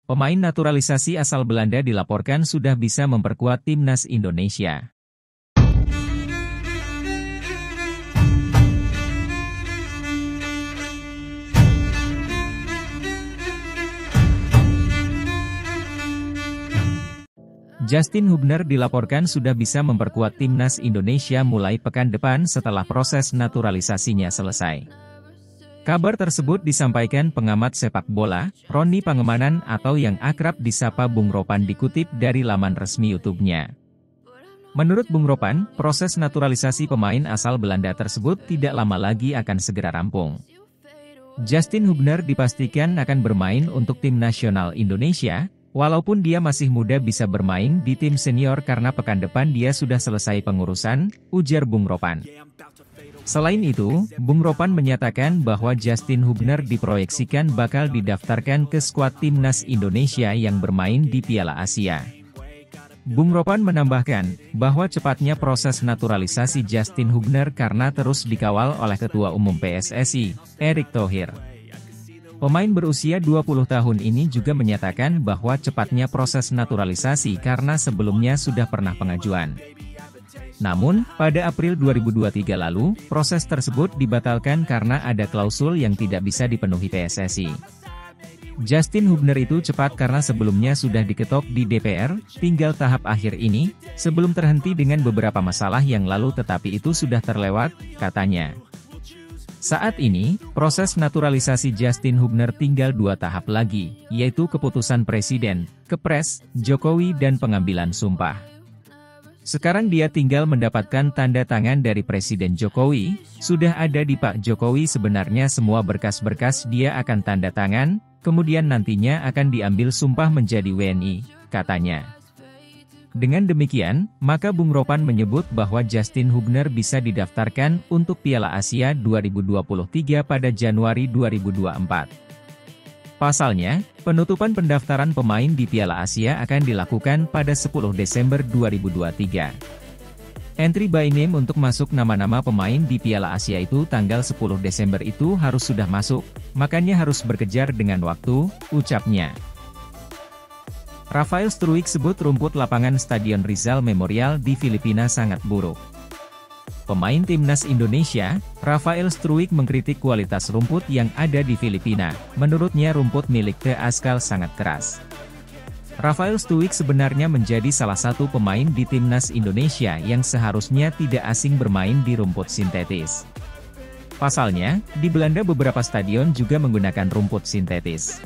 Pemain naturalisasi asal Belanda dilaporkan sudah bisa memperkuat timnas Indonesia. Justin Hubner dilaporkan sudah bisa memperkuat timnas Indonesia mulai pekan depan setelah proses naturalisasinya selesai. Kabar tersebut disampaikan pengamat sepak bola, Roni Pangemanan atau yang akrab disapa Bung Ropan dikutip dari laman resmi YouTube-nya. Menurut Bung Ropan, proses naturalisasi pemain asal Belanda tersebut tidak lama lagi akan segera rampung. Justin Hubner dipastikan akan bermain untuk tim nasional Indonesia, walaupun dia masih muda bisa bermain di tim senior karena pekan depan dia sudah selesai pengurusan, ujar Bung Ropan. Selain itu, Bung Ropan menyatakan bahwa Justin Hubner diproyeksikan bakal didaftarkan ke skuad timnas Indonesia yang bermain di Piala Asia. Bung Ropan menambahkan, bahwa cepatnya proses naturalisasi Justin Hubner karena terus dikawal oleh Ketua Umum PSSI, Erick Thohir. Pemain berusia 20 tahun ini juga menyatakan bahwa cepatnya proses naturalisasi karena sebelumnya sudah pernah pengajuan. Namun, pada April 2023 lalu, proses tersebut dibatalkan karena ada klausul yang tidak bisa dipenuhi PSSI. Justin Hubner itu cepat karena sebelumnya sudah diketok di DPR, tinggal tahap akhir ini, sebelum terhenti dengan beberapa masalah yang lalu tetapi itu sudah terlewat, katanya. Saat ini, proses naturalisasi Justin Hubner tinggal 2 tahap lagi, yaitu keputusan Presiden, Kepres, Jokowi dan pengambilan sumpah. Sekarang dia tinggal mendapatkan tanda tangan dari Presiden Jokowi, sudah ada di Pak Jokowi sebenarnya semua berkas-berkas dia akan tanda tangan, kemudian nantinya akan diambil sumpah menjadi WNI, katanya. Dengan demikian, maka Bung Ropan menyebut bahwa Justin Hubner bisa didaftarkan untuk Piala Asia 2023 pada Januari 2024. Pasalnya, penutupan pendaftaran pemain di Piala Asia akan dilakukan pada 10 Desember 2023. Entry by name untuk masuk nama-nama pemain di Piala Asia itu tanggal 10 Desember itu harus sudah masuk, makanya harus berkejar dengan waktu, ucapnya. Rafael Struijk sebut rumput lapangan Stadion Rizal Memorial di Filipina sangat buruk. Pemain timnas Indonesia, Rafael Struijk mengkritik kualitas rumput yang ada di Filipina. Menurutnya rumput milik The Askal sangat keras. Rafael Struijk sebenarnya menjadi salah satu pemain di timnas Indonesia yang seharusnya tidak asing bermain di rumput sintetis. Pasalnya, di Belanda beberapa stadion juga menggunakan rumput sintetis.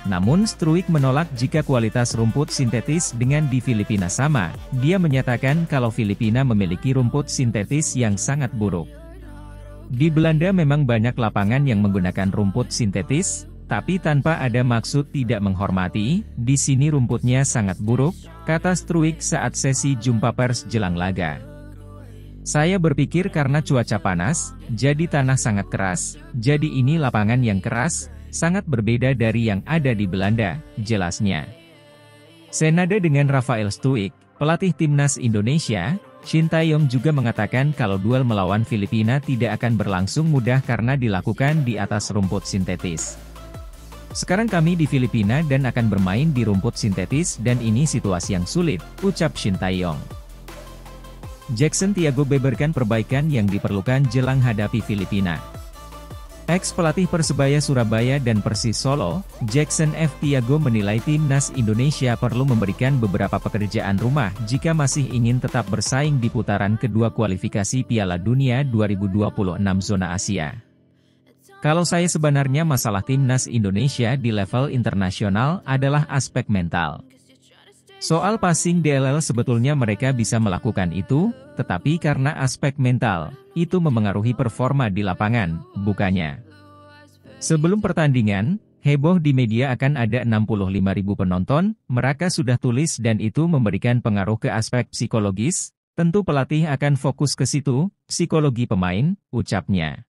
Namun Struijk menolak jika kualitas rumput sintetis dengan di Filipina sama, dia menyatakan kalau Filipina memiliki rumput sintetis yang sangat buruk. Di Belanda memang banyak lapangan yang menggunakan rumput sintetis, tapi tanpa ada maksud tidak menghormati, di sini rumputnya sangat buruk, kata Struijk saat sesi jumpa pers jelang laga. Saya berpikir karena cuaca panas, jadi tanah sangat keras, jadi ini lapangan yang keras, sangat berbeda dari yang ada di Belanda, jelasnya. Senada dengan Rafael Struijk, pelatih timnas Indonesia, Shin Tae-yong juga mengatakan kalau duel melawan Filipina tidak akan berlangsung mudah karena dilakukan di atas rumput sintetis. Sekarang kami di Filipina dan akan bermain di rumput sintetis dan ini situasi yang sulit, ucap Shin Tae-yong. Jackson Tiago beberkan perbaikan yang diperlukan jelang hadapi Filipina. Ex-pelatih Persebaya Surabaya dan Persis Solo, Jackson F. Tiago menilai timnas Indonesia perlu memberikan beberapa pekerjaan rumah jika masih ingin tetap bersaing di putaran kedua kualifikasi Piala Dunia 2026 zona Asia. Kalau saya sebenarnya masalah timnas Indonesia di level internasional adalah aspek mental. Soal passing DLL sebetulnya mereka bisa melakukan itu, tetapi karena aspek mental, itu memengaruhi performa di lapangan, bukannya. Sebelum pertandingan, heboh di media akan ada 65.000 penonton, mereka sudah tulis dan itu memberikan pengaruh ke aspek psikologis, tentu pelatih akan fokus ke situ, psikologi pemain, ucapnya.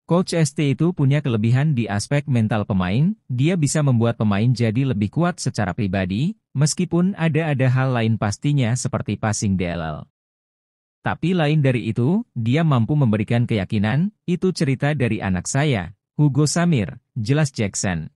Coach ST itu punya kelebihan di aspek mental pemain, dia bisa membuat pemain jadi lebih kuat secara pribadi, meskipun ada hal lain pastinya seperti passing DLL. Tapi lain dari itu, dia mampu memberikan keyakinan, itu cerita dari anak saya, Hugo Samir, jelas Jackson.